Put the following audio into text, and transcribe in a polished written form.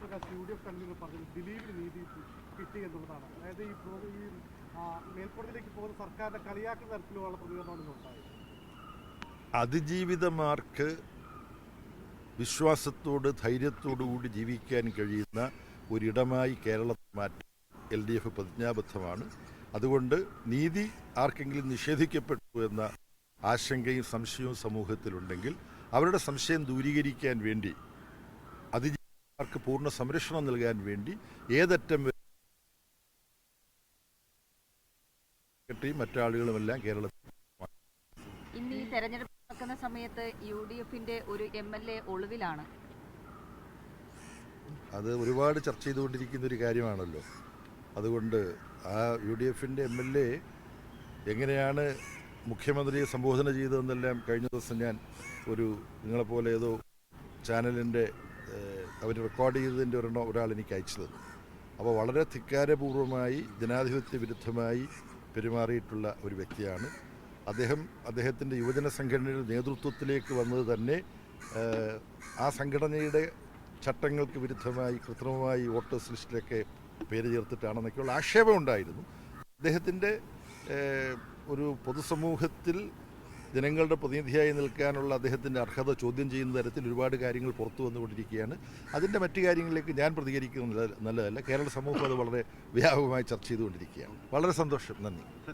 Prakash UDF convener പറഞ്ഞത് ദിലീപിന് നീതി കിട്ടി എന്നുള്ളതാണ്. അതായത് ഈ മേൽക്കോടതിയിലേക്ക് പോകുന്ന സർക്കാരിന്റെ കളിയാക്കുന്ന തരത്തിലുള്ള പ്രതികരണമാണ് ഉണ്ടായത്. അതിജീവിതമാർക്ക് വിശ്വാസത്തോട് ധൈര്യത്തോടുകൂടി ജീവിക്കാൻ കഴിയുന്ന ഒരിടമായി കേരളത്തെ മാറ്റാൻ LDF പ്രതിജ്ഞാബദ്ധമാണ്. അതുകൊണ്ട് നീതി ആർക്കെങ്കിലും നിഷേധിക്കപ്പെട്ടു എന്ന ആശങ്കയും സംശയവും സമൂഹത്തിലുണ്ടെങ്കിൽ അവരുടെ സംശയം ദൂരീകരിക്കാൻ വേണ്ടി അതിജീവിതമാർക്ക് പൂർണ്ണ സംരക്ഷണം നൽകാൻ വേണ്ടി ഏതറ്റം വരെ മറ്റാളുകളുമെല്ലാം കേരളത്തിൽ ഇന്ന് ഈ തെരഞ്ഞെടുപ്പ് നടക്കുന്ന സമയത്ത് UDFന്റെ ഒരു MLA ഒളിവിലാണ്. അത് ഒരുപാട് ചർച്ച ചെയ്തുകൊണ്ടിരിക്കുന്ന ഒരു കാര്യമാണല്ലോ. അതുകൊണ്ട് ആ UDFന്റെ MLA എങ്ങനെയാണ് മുഖ്യമന്ത്രിയെ സംബോധന ചെയ്തതെന്നെല്ലാം കഴിഞ്ഞ ദിവസം ഞാൻ നിങ്ങളെപ്പോലെ ഏതോ ചാനലിൻ്റെ അവർ റെക്കോർഡ് ചെയ്തതിൻ്റെ ഒരാൾ എനിക്ക് അയച്ചു തന്നു. അപ്പോൾ വളരെ ധിക്കാരപൂർവമായി ജനാധിപത്യ വിരുദ്ധമായി പെരുമാറിയിട്ടുള്ള ഒരു വ്യക്തിയാണ് അദ്ദേഹത്തിൻ്റെ യുവജന സംഘടനയുടെ നേതൃത്വത്തിലേക്ക് വന്നത് തന്നെ ആ സംഘടനയുടെ ചട്ടങ്ങൾക്ക് വിരുദ്ധമായി കൃത്രിമമായി വോട്ടേഴ്സ് ലിസ്റ്റിലൊക്കെ പേര് ചേർത്തിട്ടാണെന്നൊക്കെയുള്ള ആക്ഷേപം ഉണ്ടായിരുന്നു. അദ്ദേഹത്തിൻ്റെ ഒരു പൊതുസമൂഹത്തിൽ ജനങ്ങളുടെ പ്രതിനിധിയായി നിൽക്കാനുള്ള അദ്ദേഹത്തിൻ്റെ അർഹത ചോദ്യം ചെയ്യുന്ന തരത്തിൽ ഒരുപാട് കാര്യങ്ങൾ പുറത്തു വന്നുകൊണ്ടിരിക്കുകയാണ്. അതിൻ്റെ മറ്റു കാര്യങ്ങളിലേക്ക് ഞാൻ പ്രതികരിക്കുന്നത് നല്ലതല്ല. കേരള സമൂഹം അത് വളരെ വ്യാപകമായി ചർച്ച ചെയ്തുകൊണ്ടിരിക്കുകയാണ്. വളരെ സന്തോഷം. നന്ദി.